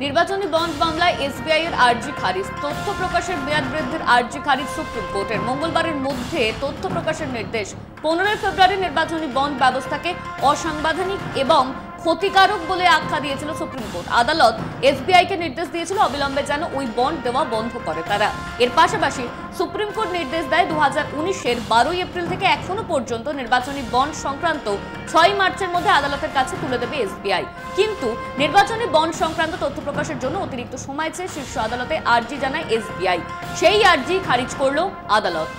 নির্বাচনী বন্ড মামলায় এসবিআই এর আর্জি খারিজ, তথ্য প্রকাশের মেয়াদ বৃদ্ধির আর্জি খারিজ সুপ্রিম কোর্টের। মঙ্গলবারের মধ্যে তথ্য প্রকাশের নির্দেশ। 15 ফেব্রুয়ারি নির্বাচনী বন্ড ব্যবস্থাকে অসাংবিধানিক এবং ক্ষতিকারক বলে আখ্যা দিয়েছিল সুপ্রিম কোর্ট। আদালত এসবিআই কে নির্দেশ দিয়েছিল অবিলম্বে যেন ওই বন্ড দেওয়া বন্ধ করে তারা। এর পাশাপাশি সুপ্রিম কোর্ট নির্দেশ দেয় 2019-এর 12 এপ্রিল থেকে এখনো পর্যন্ত নির্বাচনী বন্ড সংক্রান্ত 6 মার্চের মধ্যে আদালতের কাছে তুলে দেবে এসবিআই। কিন্তু নির্বাচনী বন্ড সংক্রান্ত তথ্য প্রকাশের জন্য অতিরিক্ত সময় চেয়ে শীর্ষ আদালতে আর্জি জানায় এসবিআই। সেই আর্জি খারিজ করল আদালত।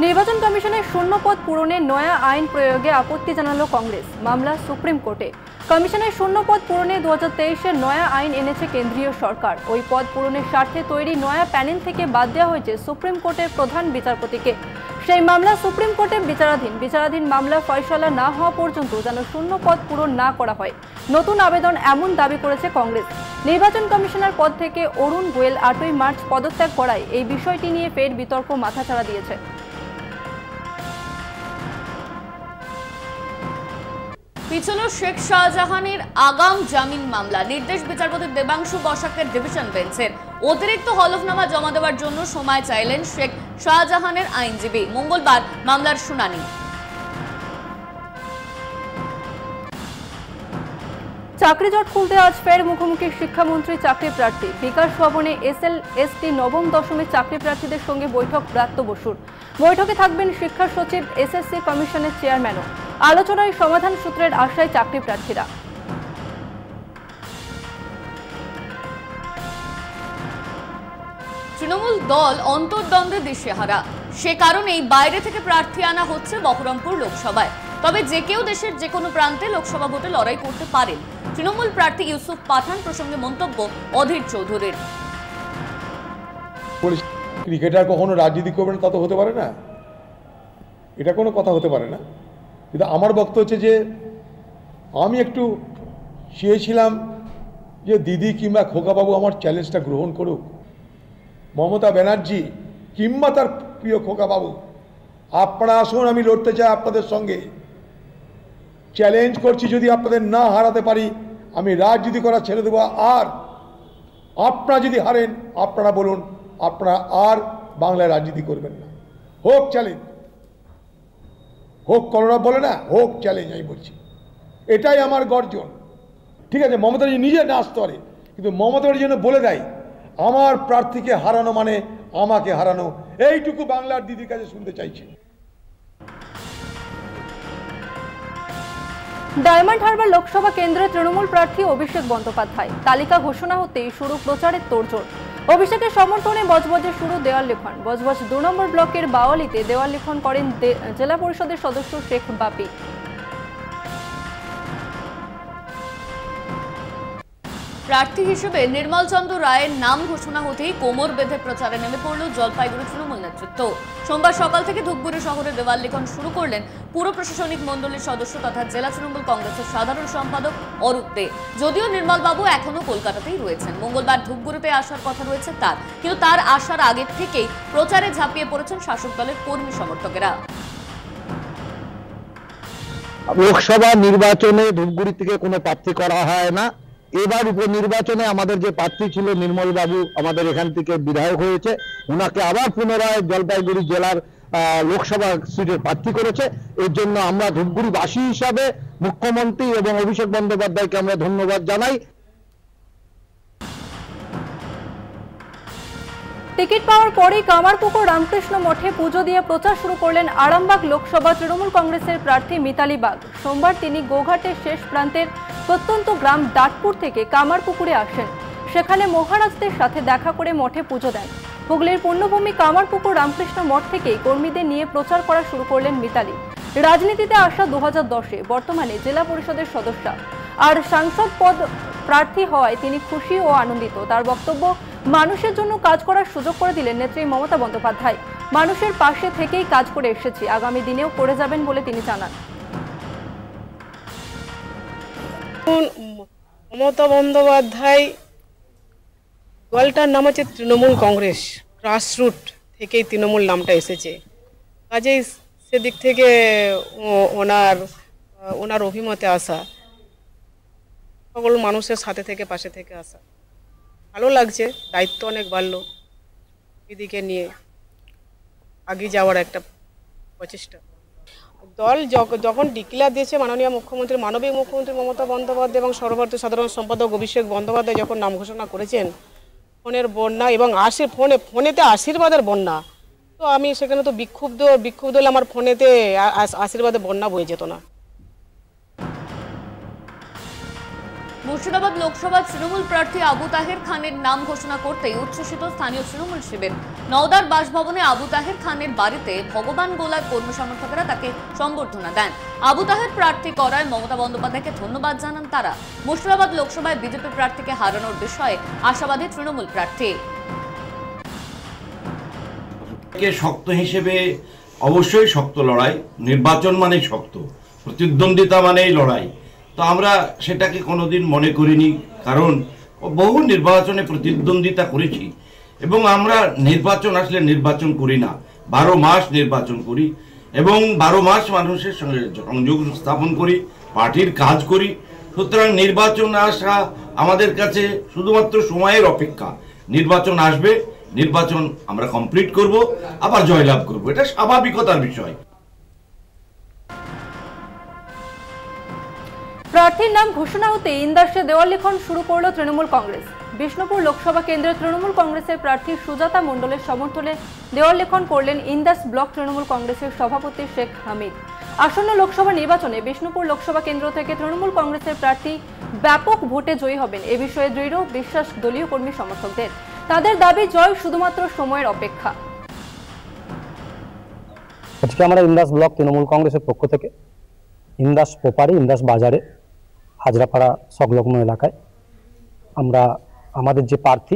নির্বাচন কমিশনের শূন্য পদ পূরণে নয়া আইন প্রয়োগে আপত্তি জানালো কংগ্রেস। মামলা সুপ্রিম কোর্টে। কমিশনের শূন্য পদ পূরণে 2023-এর নয়া আইন এনেছে কেন্দ্রীয় সরকার। ওই পদ পূরণের স্বার্থে তৈরি নয়া প্যানেল থেকে বাদ দেওয়া হয়েছে সুপ্রিম কোর্টের প্রধান বিচারপতিকে। সেই মামলা সুপ্রিম কোর্টে বিচারাধীন মামলা ফয়সালা না হওয়া পর্যন্ত যেন শূন্য পদ পূরণ না করা হয়। নতুন আবেদন এমন দাবি করেছে কংগ্রেস। নির্বাচন কমিশনার পদ থেকে অরুণ গোয়েল 8ই মার্চ পদত্যাগ করায় এই বিষয়টি নিয়ে ফের বিতর্ক মাথাচাড়া দিয়েছে। পিছল শেখ শাহজাহানের আগাম জামিন মামলা। নির্দেশ বিচারপতি দেবাংশু বসাকের ডিভিশন বেঞ্চের। অতিরিক্ত হলফনামা জমা দেওয়ার জন্য সময় চাইলেন শেখ শাহজাহানের আইনজীবী। মঙ্গলবার মামলার শুনানি। চাকরি জট খুলতে আজ ফের মুখোমুখি শিক্ষামন্ত্রী চাকরি প্রার্থী। বিকাশ ভবনে SL/ST নবম দশমের চাকরি প্রার্থীদের সঙ্গে বৈঠক ব্রাত্য বসুর। বৈঠকে থাকবেন শিক্ষা সচিব, SSC কমিশনের চেয়ারম্যানও। আলোচনায় সমাধান সূত্রের আশায় চাকরি প্রার্থীরা। তৃণমূল দল অন্তর্দ্বন্দ্বে দিশেহারা। সে কারণেই বাইরে থেকে প্রার্থী আনা হচ্ছে বহরমপুর লোকসভায়। তবে যে কেউ দেশের যে কোনো প্রান্তে লোকসভা ভোটে লড়াই করতে পারেন। তৃণমূল প্রার্থী ইউসুফ পাঠান প্রসঙ্গে মন্তব্য অধীর চৌধুরীর। ক্রিকেটার কখনো রাজনীতি করবেন তা তো হতে পারে না, এটা কোনো কথা হতে পারে না। কিন্তু আমার বক্তব্য হচ্ছে যে আমি একটু চেয়েছিলাম যে দিদি কিংবা খোকাবাবু আমার চ্যালেঞ্জটা গ্রহণ করুক। মমতা ব্যানার্জি কিংবা তার প্রিয় খোকাবাবু, আপনারা আসুন, আমি লড়তে চাই আপনাদের সঙ্গে। চ্যালেঞ্জ করছি, যদি আপনাদের না হারাতে পারি আমি রাজনীতি করা ছেড়ে দেবো। আর আপনারা যদি হারেন আপনারা বলুন আপনারা আর বাংলায় রাজনীতি করবেন না। হোক চ্যালেঞ্জ, হোক করোনা বলে না, হোক চ্যালেঞ্জ। আমি বলছি এটাই আমার গর্জন। ঠিক আছে, মমতা ব্যানার্জি নিজে না আসতে পারে, কিন্তু মমতা ব্যানার্জি যেন বলে দেয় আমার প্রার্থীকে হারানো মানে আমাকে হারানো। এইটুকু বাংলার দিদির কাছে শুনতে চাইছি। ডায়মন্ড হারবার লোকসভা কেন্দ্রে তৃণমূল প্রার্থী অভিষেক বন্দ্যোপাধ্যায়। তালিকা ঘোষণা হতেই শুরু প্রচারের তোড়জোড়। অভিষেকের সমর্থনে বজবজে শুরু দেওয়াল লিখন। বজবজ 2 নম্বর ব্লকের বাওয়ালিতে দেওয়াল লিখন করেন জেলা পরিষদের সদস্য শেখ বাপি। প্রার্থী হিসেবে নির্মল চন্দ্র রায়ের নাম ঘোষণা হতেই কোমর বেঁধে প্রচারে নেমে পড়ল জলপাইগুড়ি তৃণমূল নেতৃত্ব। সোমবার সকাল থেকে ধূপগুড়ি শহরে দেওয়াল লিখন শুরু করলেন পুর প্রশাসনিক মণ্ডলীর সদস্য তথা জেলা তৃণমূল কংগ্রেসের সাধারণ সম্পাদক অরূপ দে। যদিও নির্মল বাবু এখনো কলকাতাতেই রয়েছেন, মঙ্গলবার ধূপগুড়িতে আসার কথা রয়েছে তার, কিন্তু তার আসার আগের থেকেই প্রচারে ঝাঁপিয়ে পড়েছেন শাসক দলের কর্মী সমর্থকেরা। লোকসভা নির্বাচনে ধূপগুড়ি থেকে কোনো প্রার্থী করা হয় না। এবার উপনির্বাচনে আমাদের যে প্রার্থী ছিল নির্মল বাবু, আমাদের এখান থেকে বিধায়ক হয়েছে, ওনাকে আবার পুনরায় জলপাইগুড়ি জেলার লোকসভা সিটের প্রার্থী করেছে। এর জন্য আমরা ধূপগুড়িবাসী হিসাবে মুখ্যমন্ত্রী এবং অভিষেক বন্দ্যোপাধ্যায়কে আমরা ধন্যবাদ জানাই। টিকিট পাওয়ার পরেই কামারপুকুর রামকৃষ্ণ মঠে পুজো দিয়ে প্রচার শুরু করলেন আরামবাগ লোকসভা তৃণমূল কংগ্রেসের প্রার্থী মিতালি বাগ। সোমবার তিনি গোঘাটের শেষ প্রান্তের প্রত্যন্ত গ্রাম ডাটপুর থেকে কামারপুকুরে আসেন। সেখানে মহারাজদের সাথে দেখা করে মঠে পুজো দেন। হুগলির পুণ্যভূমি কামারপুকুর রামকৃষ্ণ মঠ থেকেই কর্মীদের নিয়ে প্রচার করা শুরু করলেন মিতালি। রাজনীতিতে আসা 2010-এ, বর্তমানে জেলা পরিষদের সদস্য আর সাংসদ পদ প্রার্থী হওয়ায় তিনি খুশি ও আনন্দিত। তার বক্তব্য, মানুষের জন্য কাজ করার সুযোগ করে দিলেন নেত্রী মমতা বন্দ্যোপাধ্যায়। মানুষের পাশে থেকেই কাজ করে এসেছি, আগামী দিনেও করে যাবেন বলে তিনি জানান। মমতা বন্দ্যোপাধ্যায় দলটার নাম হচ্ছে তৃণমূল কংগ্রেস, গ্রাসরুট থেকেই তৃণমূল নামটা এসেছে। কাজেই সেদিক থেকে ওনার ওনার অভিমতে আসা, সকল মানুষের সাথে থেকে পাশে থেকে আসা ভালো লাগছে। দায়িত্ব অনেক বাড়লো, এদিকে নিয়ে এগিয়ে যাওয়ার একটা প্রচেষ্টা। দল যখন ডিক্লেয়ার দিয়েছে মাননীয় মুখ্যমন্ত্রী, মানবিক মুখ্যমন্ত্রী মমতা বন্দ্যোপাধ্যায় এবং সর্বভারতীয় সাধারণ সম্পাদক অভিষেক বন্দ্যোপাধ্যায় যখন নাম ঘোষণা করেছেন, ফোনের বন্যা এবং ফোনেতে আশীর্বাদের বন্যা, তো আমি সেখানে তো বিক্ষুব্ধ হলে আমার ফোনেতে আশীর্বাদের বন্যা বয়ে যেত না। মুর্শিদাবাদ লোকসভা তৃণমূল প্রার্থী আবু তাহের খানের নাম ঘোষণা করতেই উচ্ছ্বসিত স্থানীয় তৃণমূল শিবির। নওদার বাসভবনে আবু তাহের খানের বাড়িতে ভগবান গোলার কর্মী সমর্থকেরা তাকে সংবর্ধনা দেন। আবু তাহের প্রার্থী করায় মমতা বন্দ্যোপাধ্যায়কে ধন্যবাদ জানান তারা। মুর্শিদাবাদ লোকসভায় বিজেপি প্রার্থীকে হারানোর বিষয়ে আশাবাদী তৃণমূল প্রার্থী। শক্ত হিসেবে অবশ্যই শক্ত লড়াই, নির্বাচন মানেই শক্ত, প্রতিদ্বন্দ্বিতা মানেই লড়াই। তো আমরা সেটাকে কোনোদিন মনে করিনি, কারণ বহু নির্বাচনে প্রতিদ্বন্দ্বিতা করেছি এবং আমরা নির্বাচন আসলে নির্বাচন করি না, 12 মাস নির্বাচন করি এবং 12 মাস মানুষের সঙ্গে সংযোগ স্থাপন করি, পার্টির কাজ করি। সুতরাং নির্বাচন আসা আমাদের কাছে শুধুমাত্র সময়ের অপেক্ষা। নির্বাচন আসবে, নির্বাচন আমরা কমপ্লিট করব, আবার জয়লাভ করব, এটা স্বাভাবিকতার বিষয়। প্রার্থীর নাম ঘোষণা হতে ইন্দাসে দেওয়াল লিখন শুরু করল তৃণমূল কংগ্রেস। বিষ্ণুপুর লোকসভা কেন্দ্রের তৃণমূল কংগ্রেসের প্রার্থী সুজাতা মণ্ডলের সমর্থনে দেওয়াল লিখন করলেন ইন্দাস ব্লক তৃণমূল কংগ্রেসের সভাপতি শেখ হামিদ। আসন্ন লোকসভা নির্বাচনে বিষ্ণুপুর লোকসভা কেন্দ্র থেকে তৃণমূল কংগ্রেসের প্রার্থী ব্যাপক ভোটে জয়ী হবেন, এ বিষয়ে দৃঢ় বিশ্বাস দলীয় কর্মী সমর্থকদের। তাদের দাবি জয় শুধুমাত্র সময়ের অপেক্ষা। আজকে আমরা ইন্দাস ব্লক তৃণমূল কংগ্রেসের পক্ষ থেকে ইন্দাস পোপারি, ইন্দাস বাজারে, হাজরাপাড়া সংলগ্ন এলাকায় আমরা আমাদের যে প্রার্থী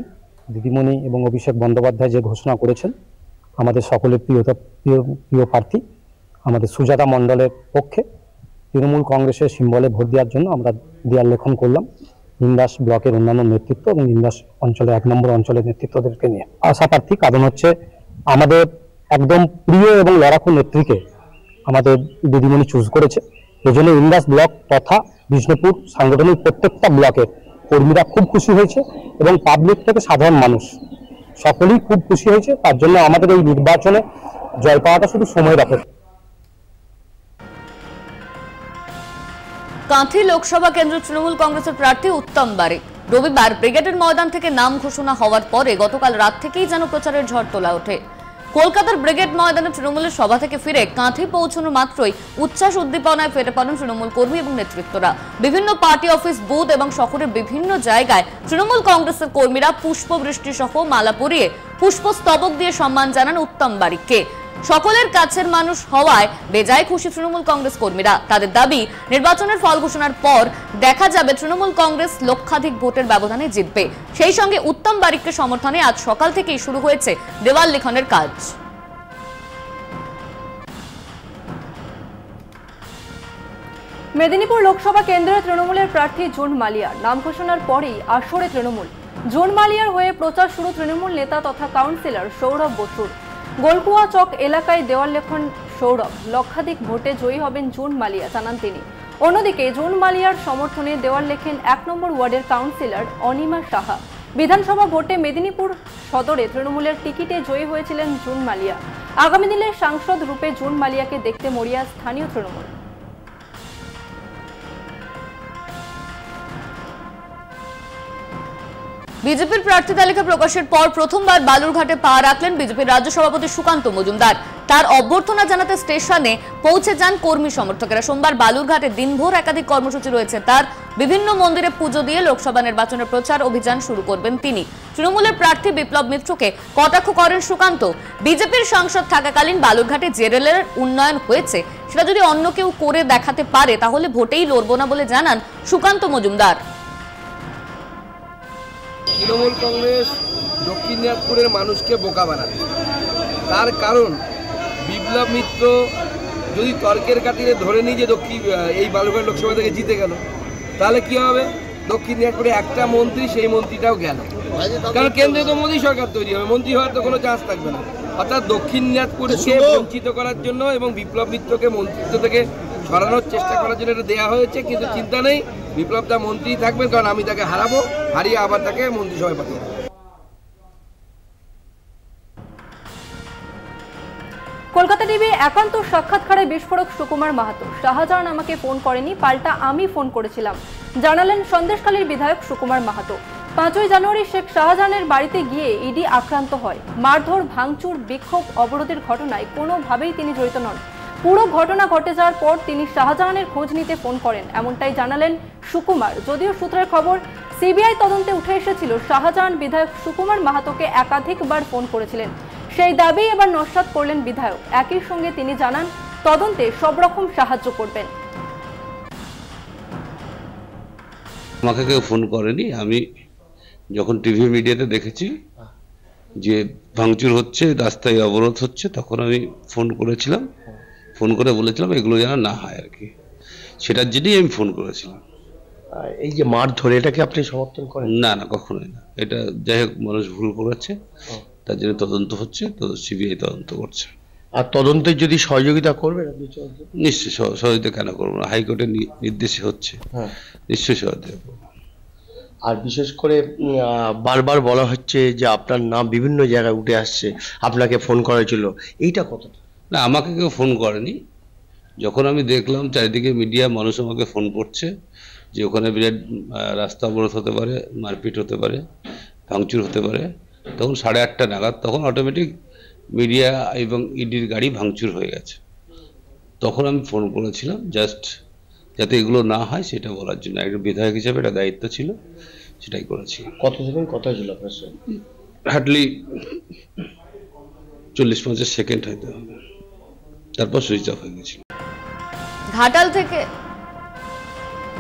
দিদিমণি এবং অভিষেক বন্দ্যোপাধ্যায় যে ঘোষণা করেছেন, আমাদের সকলের প্রিয় প্রার্থী আমাদের সুজাতা মণ্ডলের পক্ষে তৃণমূল কংগ্রেসের সিম্বলে ভোট দেওয়ার জন্য আমরা দেয়াল লেখন করলাম ইন্দাস ব্লকের অন্যান্য নেতৃত্ব এবং ইন্দাস অঞ্চলে 1 নম্বর অঞ্চলের নেতৃত্বদেরকে নিয়ে। আশা প্রার্থী কারণ হচ্ছে আমাদের একদম প্রিয় এবং লড়াকু নেত্রীকে আমাদের দিদিমণি চুজ করেছে। এই জন্য ইন্দাস ব্লক তথা বিষ্ণুপুর সাংগঠনিক প্রত্যেকটা ব্লকের কর্মীরা খুব খুশি হয়েছে এবং পাবলিক থেকে সাধারণ মানুষ সকলেই খুব খুশি হয়েছে। তার জন্য আমাদের এই নির্বাচনে জয় পাওয়াটা শুধু সময়ের অপেক্ষা। কাঁথি লোকসভা কেন্দ্র তৃণমূল কংগ্রেসের প্রার্থী উত্তম বারিক। রবিবার ব্রিগেডের ময়দান থেকে নাম ঘোষণা হওয়ার পরে গতকাল রাত থেকেই যেন প্রচারের ঝড় তোলা ওঠে। কলকাতার ব্রিগেড ময়দানে তৃণমূলের সভা থেকে ফিরে কাঁথি পৌঁছানো মাত্রই উচ্ছ্বাস উদ্দীপনায় ফেটে পড়েন তৃণমূল কর্মী এবং নেতৃত্বরা। বিভিন্ন পার্টি অফিস, বুথ এবং শহরের বিভিন্ন জায়গায় তৃণমূল কংগ্রেসের কর্মীরা পুষ্পবৃষ্টি সহ মালা পরিয়ে পুষ্পস্তবক দিয়ে সম্মান জানান উত্তম বারিককে। সকলের কাছের মানুষ হওয়ায় বেজায় খুশি তৃণমূল কংগ্রেস কর্মীরা। তাদের দাবি নির্বাচনের ফল ঘোষণার পর দেখা যাবে তৃণমূল কংগ্রেস লক্ষাধিক ভোটের ব্যবধানে জিতবে। সেই সঙ্গে উত্তম বারিককে সমর্থনে আজ সকাল থেকেই শুরু হয়েছে দেওয়াল লিখনের কাজ। মেদিনীপুর লোকসভা কেন্দ্রের তৃণমূলের প্রার্থী জুন মালিয়ার নাম ঘোষণার পরেই আসরে তৃণমূল। জুন মালিয়ার হয়ে প্রচার শুরু তৃণমূল নেতা তথা কাউন্সিলর সৌরভ বসুর। গোলকুয়া চক এলাকায় দেওয়াল লেখন সৌরভ। লক্ষাধিক ভোটে জয়ী হবেন জুন মালিয়া, জানান তিনি। অন্যদিকে জুন মালিয়ার সমর্থনে দেওয়াল লেখেন 1 নম্বর ওয়ার্ডের কাউন্সিলর অনিমা সাহা। বিধানসভা ভোটে মেদিনীপুর সদরে তৃণমূলের টিকিটে জয়ী হয়েছিলেন জুন মালিয়া। আগামী দিনে সাংসদ রূপে জুন মালিয়াকে দেখতে মরিয়া স্থানীয় তৃণমূল। বিজেপির প্রার্থী তালিকা প্রকাশের পর প্রথমবার বালুরঘাটে পা রাখলেন বিজেপির রাজ্য সভাপতি সুকান্ত মজুমদার। তার অভ্যর্থনা জানাতে স্টেশনে পৌঁছে যান কর্মী সমর্থকেরা। সোমবার বালুরঘাটে দিনভর একাধিক কর্মসূচি রয়েছে তার। বিভিন্ন মন্দিরে পুজো দিয়ে লোকসভা নির্বাচনের প্রচার অভিযান শুরু করবেন তিনি। তৃণমূলের প্রার্থী বিপ্লব মিত্রকে কটাক্ষ করেন সুকান্ত। বিজেপির সাংসদ থাকাকালীন বালুরঘাটে যে রেলের উন্নয়ন হয়েছে সেটা যদি অন্য কেউ করে দেখাতে পারে তাহলে ভোটেই লড়ব না বলে জানান সুকান্ত মজুমদার। তৃণমূল কংগ্রেস দক্ষিণ দিনাজপুরের মানুষকে বোকা বানায়। তার কারণ বিপ্লব মিত্র যদি তর্কের খাতিরে ধরে নিই যে এই বালুরঘাট লোকসভা থেকে জিতে গেল, তাহলে কি হবে? দক্ষিণ দিনাজপুরে একটা মন্ত্রী, সেই মন্ত্রীটাও গেল, কারণ কেন্দ্রে তো মোদী সরকার তৈরি হবে, মন্ত্রী হওয়ার তো কোনো চান্স থাকবে না। অর্থাৎ দক্ষিণ দিনাজপুরকে বঞ্চিত করার জন্য এবং বিপ্লব মিত্রকে মন্ত্রিত্ব থেকে সরানোর চেষ্টা করার জন্য এটা দেওয়া হয়েছে, কিন্তু চিন্তা নেই, বিপ্লব দা মন্ত্রী থাকবেন, কারণ আমি তাকে হারাবো, হারিয়ে আবার তাকে মন্ত্রিসভায় পাঠাবো। কলকাতা টিভি একান্ত সাক্ষাৎকারে বিস্ফোরক সুকুমার মাহাতো। শাহজাহান আমাকে ফোন করেনি, পাল্টা আমি ফোন করেছিলাম, জানালেন সন্দেশখালীর বিধায়ক সুকুমার মাহাতো। 5ই জানুয়ারি শেখ শাহজাহানের বাড়িতে গিয়ে ইডি আক্রান্ত হয়। মারধর, ভাঙচুর, বিক্ষোভ, অবরোধের ঘটনায় কোনোভাবেই তিনি জড়িত নন। পুরো ঘটনা ঘটে যাওয়ার পর তিনি শাহজাহানের খোঁজ নিতে ফোন করেন, এমনটাই জানালেন সুকুমার। যদিও সূত্রের খবর, সিবিআই তদন্তে উঠে এসেছিল শাহজাহান বিধায়ক সুকুমার মাহাতোকে একাধিকবার ফোন করেছিলেন। সেই দাবি এবার নস্যাৎ করলেন বিধায়ক। একই সঙ্গে তিনি জানান তদন্তে সব রকম সাহায্য করবেন। আমাকে কেউ ফোন করেনি। আমি যখন টিভি মিডিয়াতে দেখেছি যে ভাঙচুর হচ্ছে, রাস্তায় অবরোধ হচ্ছে, তখন আমি ফোন করেছিলাম। ফোন করে বলেছিলাম এগুলো যেন না হয় আর কি, সেটার জন্যই আমি ফোন করেছিলাম। এই যে মারধর, এটাকে আপনি সমর্থন করেন? না না, কখনোই না। এটা যাই হোক, মানুষ ভুল করেছে, তার জন্য তদন্ত হচ্ছে, তো সিবিআই তদন্ত করছে। আর তদন্তের যদি সহযোগিতা করবেন আপনি? নিশ্চয়ই সহযোগিতা কেন করবো না, হাইকোর্টের নির্দেশে হচ্ছে, নিশ্চয়ই সহযোগিতা করবো। আর বিশেষ করে বারবার বলা হচ্ছে যে আপনার নাম বিভিন্ন জায়গায় উঠে আসছে, আপনাকে ফোন করা ছিল, এইটা কতটা? না, আমাকে কেউ ফোন করেনি। যখন আমি দেখলাম চারিদিকে মিডিয়া, মানুষ আমাকে ফোন করছে যে ওখানে বিরাট রাস্তা অবরোধ হতে পারে, মারপিট হতে পারে, ভাঙচুর হতে পারে, তখন 8:30 নাগাদ, তখন অটোমেটিক মিডিয়া এবং ইডির গাড়ি ভাঙচুর হয়ে গেছে। তখন আমি ফোন করেছিলাম জাস্ট যাতে এগুলো না হয় সেটা বলার জন্য। একজন বিধায়ক হিসেবে এটা দায়িত্ব ছিল, সেটাই করেছি। কত সেকেন্ড কথা ছিল আপনার সঙ্গে? হার্ডলি 40-50 সেকেন্ড হয়তো, তারপর সুইচ অফ হয়ে গেছিল।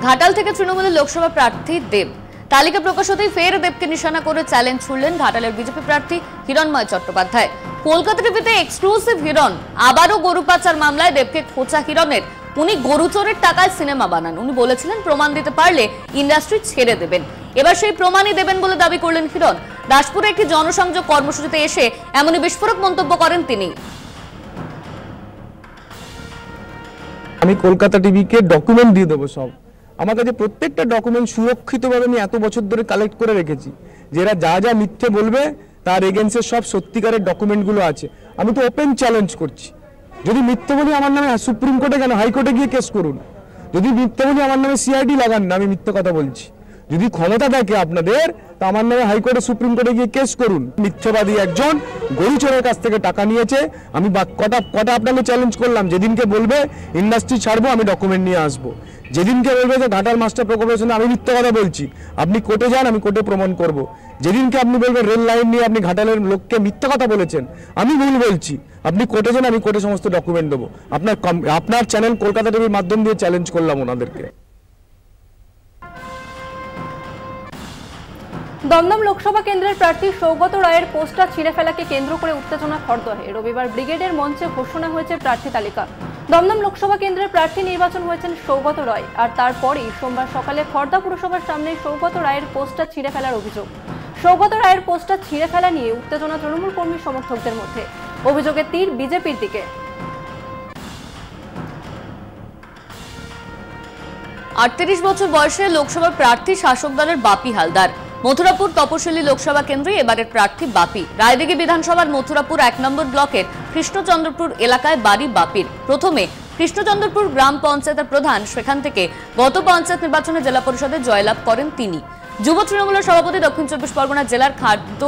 ঘাটাল থেকে তৃণমূলের লোকসভা প্রার্থী দেব, তালিকা প্রকাশ হতেই ফের দেবকে নিশানা করে চ্যালেঞ্জ ছুড়লেন ঘাটালের বিজেপি প্রার্থী হিরণময় চট্টোপাধ্যায়। কলকাতা টিভিতে এক্সক্লুসিভ হিরণ, আবারও গরু পাচার মামলায় দেবকে খোঁচা হিরণের। উনি গরু চোরের টাকায় সিনেমা বানান। উনি বলেছিলেন প্রমাণ দিতে পারলে ইন্ডাস্ট্রি ছেড়ে দেবেন। এবার সেই প্রমাণই দেবেন বলে দাবি করলেন হিরণ। দাসপুরে একটি জনসংযোগ কর্মসূচিতে এসে এমনই বিস্ফোরক মন্তব্য করেন তিনি। আমি কলকাতা টিভিকে ডকুমেন্ট দিয়ে দেবো সব। আমার কাছে প্রত্যেকটা ডকুমেন্ট সুরক্ষিতভাবে আমি এত বছর ধরে কালেক্ট করে রেখেছি, যেটা যা যা মিথ্যে বলবে তার এগেন্সে সব সত্যিকারের ডকুমেন্টগুলো আছে। আমি তো ওপেন চ্যালেঞ্জ করছি, যদি মিথ্যে বলি আমার নামে সুপ্রিম কোর্টে কেন, হাইকোর্টে গিয়ে কেস করুন। যদি মিথ্যে বলি আমার নামে সিআইডি লাগান না, আমি মিথ্যে কথা বলছি। যদি ক্ষমতা থাকে আপনাদের, তা আমার নামে হাইকোর্টে সুপ্রিম কোর্টে গিয়ে কেস করুন। মিথ্যাবাদী একজন গরু চোরের কাছ থেকে টাকা নিয়েছে। আমি কটা আপনাকে চ্যালেঞ্জ করলাম, যেদিনকে বলবে ইন্ডাস্ট্রি ছাড়বো আমি ডকুমেন্ট নিয়ে আসবো। যেদিনকে বলবে যে ঘাটাল মাস্টার প্রকল্পের সঙ্গে আমি মিথ্যা কথা বলছি, আপনি কোর্টে যান, আমি কোর্টে প্রমাণ করব। যেদিনকে আপনি বলবেন রেল লাইন নিয়ে আপনি ঘাটালের লোককে মিথ্যা কথা বলেছেন, আমি ভুল বলছি, আপনি কোর্টে যান, আমি কোর্টে সমস্ত ডকুমেন্ট দেবো। আপনার চ্যানেল কলকাতা টিভির মাধ্যম দিয়ে চ্যালেঞ্জ করলাম ওনাদেরকে। দমদম লোকসভা কেন্দ্রের প্রার্থী সৌগত রায়ের পোস্টার ছিঁড়ে ফেলাকে কেন্দ্র করে উত্তেজনা খড়দহে। রবিবার ব্রিগেডের মঞ্চে ঘোষণা হয়েছে প্রার্থী তালিকা। দমদম লোকসভা কেন্দ্রের প্রার্থী নির্বাচন হয়েছেন সৌগত রায়। আর তারপরই সোমবার সকালে খড়দা পুরসভার সামনে সৌগত রায়ের পোস্টার ছিঁড়ে ফেলার অভিযোগ। সৌগত রায়ের পোস্টার ছিঁড়ে ফেলা নিয়ে উত্তেজনা তৃণমূল কর্মী সমর্থকদের মধ্যে। অভিযোগের তীর বিজেপির দিকে। 38 বছর বয়সে লোকসভা প্রার্থী শাসক দলের বাপি হালদার। মথুরাপুর তপশিলি লোকসভা কেন্দ্রে এবারের প্রার্থী বাপি। রায়দিঘি বিধানসভার মথুরাপুর 1 নম্বর ব্লকের কৃষ্ণচন্দ্রপুর এলাকায় বাড়ি বাপির। প্রথমে কৃষ্ণচন্দ্রপুর গ্রাম পঞ্চায়েতের প্রধান, সেখান থেকে গত পঞ্চায়েত নির্বাচনে জেলা পরিষদে জয়লাভ করেন তিনি। যুব তৃণমূলের সভাপতি, দক্ষিণ 24 পরগনা জেলার খাদ্য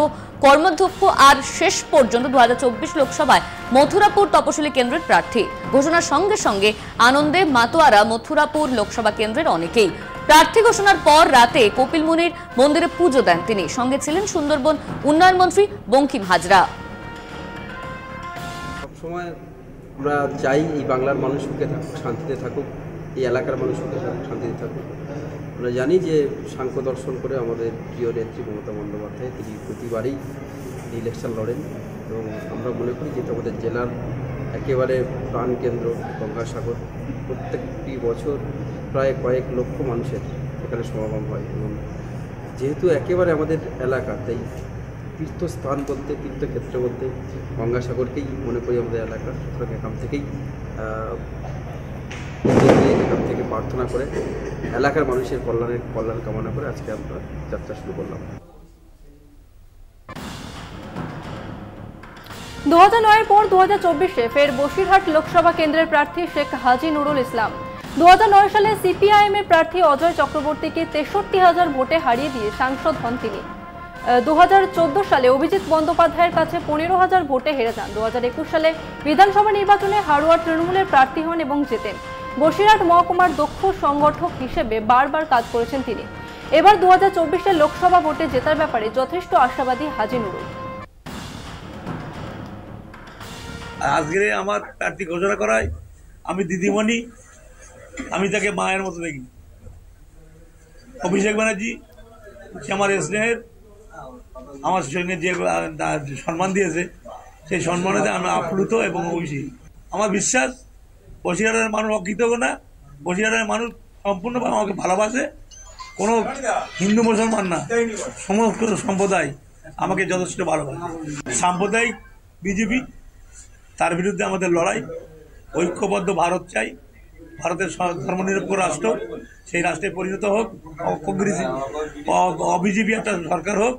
কর্মাধ্যক্ষ, আর শেষ পর্যন্ত 2024 লোকসভায় মথুরাপুর তপশিলি কেন্দ্রের প্রার্থী। ঘোষণার সঙ্গে সঙ্গে আনন্দে মাতোয়ারা মথুরাপুর লোকসভা কেন্দ্রের অনেকেই। প্রার্থী ঘোষণার পর রাতে কপিল মুনির মন্দিরে পুজো দেন তিনি। সঙ্গে ছিলেন সুন্দরবন উন্নয়ন মন্ত্রী বঙ্কিম হাজরা। সবসময় আমরা চাই এই বাংলার মানুষ সুখে থাকুক, শান্তিতে থাকুক, এই এলাকার মানুষ সুখে থাকুক, শান্তিতে থাকুক। আমরা জানি যে সাংখ্য দর্শন করে আমাদের প্রিয় নেত্রী মমতা বন্দ্যোপাধ্যায় তিনি প্রতিবারই ইলেকশন লড়েন, এবং আমরা মনে করি যে আমাদের জেলার একেবারে প্রাণকেন্দ্র গঙ্গাসাগর। প্রত্যেকটি বছর প্রায় কয়েক লক্ষ মানুষের এখানে সমাগম হয়, এবং যেহেতু একেবারে আমাদের এলাকা, তাই তীর্থস্থান বলতে, তীর্থক্ষেত্র বলতে গঙ্গাসাগরকেই মনে করি আমাদের এলাকা। সুতরাং এখান থেকেই এখান থেকে প্রার্থনা করে এলাকার মানুষের কল্যাণ কামনা করে আজকে আমরা যাত্রা শুরু করলাম। 2009 পর 2024-এ ফের বসিরহাট লোকসভা কেন্দ্রের প্রার্থী শেখ হাজি নুরুল ইসলাম। 2009 সালে সিপিআইএম এর প্রার্থী অজয় চক্রবর্তীকে 63,000 ভোটে হারিয়ে দিয়ে সাংসদ হন তিনি। 2014 সালে অভিজিৎ বন্দ্যোপাধ্যায়ের কাছে 15,000 ভোটে হেরে যান। 2021 সালে বিধানসভা নির্বাচনে হারোয়া তৃণমূলের প্রার্থী হন এবং জেতেন। বসিরহাট মহকুমার দক্ষ সংগঠক হিসেবে বারবার কাজ করেছেন তিনি। এবার 2024-এর লোকসভা ভোটে জেতার ব্যাপারে যথেষ্ট আশাবাদী হাজি নুরুল। আজকে আমার প্রার্থী ঘোষণা করায় আমি দিদিমণি, আমি তাকে মায়ের মতো দেখি। অভিষেক ব্যানার্জি সে আমার স্নেহের, আমার সঙ্গে যে সম্মান দিয়েছে সেই সম্মানেতে আমি আপ্লুত এবং খুশি। আমার বিশ্বাস বসিরহাটের মানুষ অকৃতজ্ঞ না, বসিরহাটের মানুষ সম্পূর্ণভাবে আমাকে ভালোবাসে। কোনো হিন্দু মুসলমান না, সমস্ত সম্প্রদায় আমাকে যথেষ্ট ভালোবাসে। সাম্প্রদায়িক বিজেপি, তার বিরুদ্ধে আমাদের লড়াই। ঐক্যবদ্ধ ভারত চাই, ভারতের ধর্মনিরপেক্ষ রাষ্ট্র, সেই রাষ্ট্রে পরিণত হোক, অবিজেপি একটা সরকার হোক।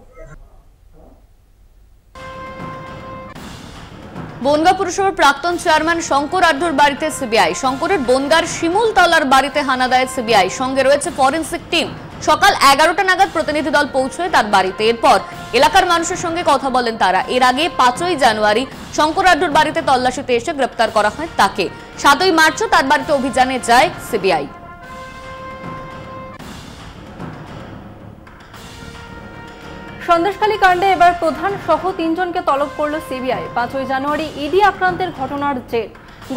বনগাঁ পুরসভার প্রাক্তন চেয়ারম্যান শঙ্কর আঢ্যর বাড়িতে সিবিআই। শঙ্করের বনগাঁর শিমুলতলার বাড়িতে হানা দেয় সিবিআই, সঙ্গে রয়েছে ফরেনসিক টিম। সকাল 11টা নাগাদ প্রতিনিধি দল পৌঁছয় তার বাড়িতে। এরপর এলাকার মানুষের সঙ্গে কথা বলেন তারা। এর আগে 5ই জানুয়ারি শঙ্কর আঢ্যর বাড়িতে তল্লাশিতে এসে গ্রেপ্তার করা হয় তাকে। 7ই মার্চও তার বাড়িতে অভিযানে যায় সিবিআই। সন্দেশখালী কাণ্ডে এবার প্রধান সহ 3 জনকে তলব করল সিবিআই। 5ই জানুয়ারি ইডি আক্রান্তের ঘটনার জের।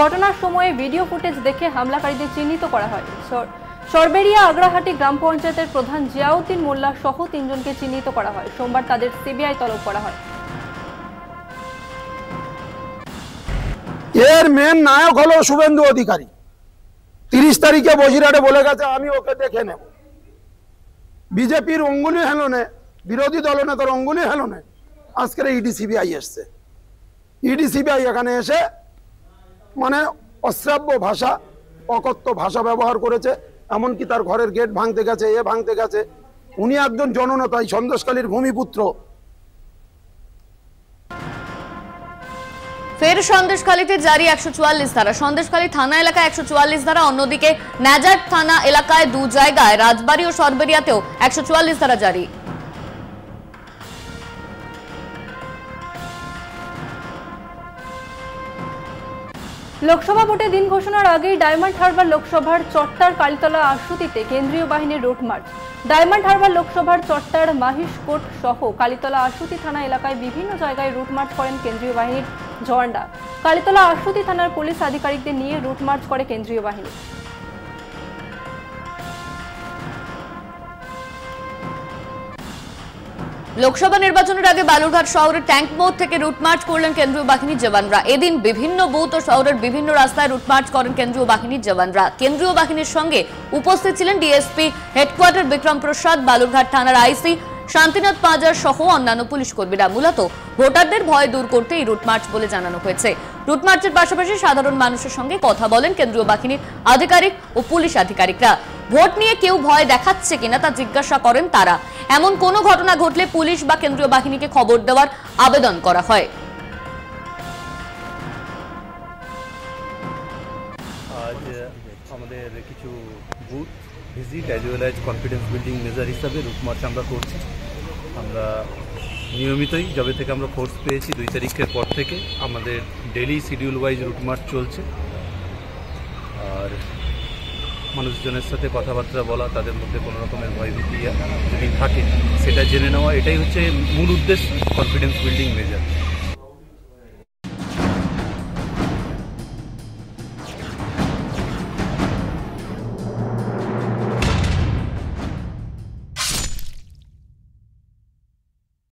ঘটনার সময়ে ভিডিও ফুটেজ দেখে হামলাকারীদের চিহ্নিত করা হয়। সরবেরিয়া আগ্রাহাটি গ্রাম পঞ্চায়েতের প্রধান জিয়াউদ্দিন মোল্লা সহ 3 জনকে চিহ্নিত করা হয়। সোমবার তাদের সিবিআই তলব করা হয়। এর মেন নায়ক হলো শুভেন্দু অধিকারী। 30 তারিখে বসিরহাটে বলে গেছে আমি ওকে দেখে নেব। বিজেপির অঙ্গুলি হেলনে, বিরোধী দলনেতার অঙ্গুলি হেলনে আজকের ইডি সিবিআই এসছে। ইডি সিবিআই এখানে এসে মানে অশ্রাব্য ভাষা, অকথ্য ভাষা ব্যবহার করেছে। এমনকি তার ঘরের গেট ভাঙতে গেছে, ভাঙতে গেছে। উনি একজন জননেতা, সন্দেশখালীর ভূমিপুত্র। ফের সন্দেশখালীতে জারি 144 ধারা। সন্দেশখালী থানা এলাকায় 144 ধারা, অন্যদিকে নাজার থানা এলাকায় 2 জায়গায় রাজবাড়ী ও সরবেরিয়াতেও 144 ধারা জারি। লোকসভা ভোটে দিন ঘোষণার আগেই ডায়মন্ড হারবার লোকসভার চট্টার কালীতলা আশুতিতে কেন্দ্রীয় বাহিনীর রুট মার্চ। ডায়মন্ড হারবার লোকসভার চট্টার মাহিশকোট সহ কালীতলা আশুতি থানা এলাকায় বিভিন্ন জায়গায় রুট মার্চ করেন কেন্দ্রীয় বাহিনীর জওয়ানরা। কালীতলা আশুতি থানার পুলিশ আধিকারিকদের নিয়ে রুট মার্চ করে কেন্দ্রীয় বাহিনী। লোকসভা নির্বাচনের আগে বালুরঘাট শহরের ট্যাঙ্ক মোড় থেকে রুট মার্চ করলেন কেন্দ্রীয় বাহিনীর জওয়ানরা। এদিন বিভিন্ন বুথ ও শহরের বিভিন্ন রাস্তায় রুট মার্চ করেন কেন্দ্রীয় বাহিনীর জওয়ানরা। কেন্দ্রীয় বাহিনীর সঙ্গে উপস্থিত ছিলেন ডিএসপি হেডকোয়ার্টার বিক্রম প্রসাদ, বালুরঘাট থানার আইসি শান্তিনাথ পাঁজার সহ অন্যান্য পুলিশ কর্মীরা। মূলত ভোটারদের ভয় দূর করতে এই রুট মার্চ বলে জানানো হয়েছে। রুট মার্চের পাশাপাশি সাধারণ মানুষের সঙ্গে কথা বলেন কেন্দ্রীয় বাহিনীর আধিকারিক ও পুলিশ আধিকারিকরা। ভোট নিয়ে কেউ ভয় দেখাচ্ছে কিনা তা জিজ্ঞাসা করেন তারা। এমন কোনো ঘটনা ঘটলে পুলিশ বা কেন্দ্রীয় বাহিনীকে খবর দেওয়ার আবেদন করা হয়। আজ আমাদের কিছু booth visit as well as confidence building measure হিসাবে রুট মার্চ আমরা করছি। আমরা নিয়মিতই যবে থেকে আমরা ফোর্স পেয়েছি 2 তারিখের পর থেকে আমাদের daily schedule wise route march চলছে। আর মানুষজনের সাথে কথাবার্তা বলা, তাদের মধ্যে কোনো রকমের ভয়ভীতি যদি থাকে সেটা জেনে নেওয়া, এটাই হচ্ছে মূল উদ্দেশ্য কনফিডেন্স বিল্ডিং মেজার।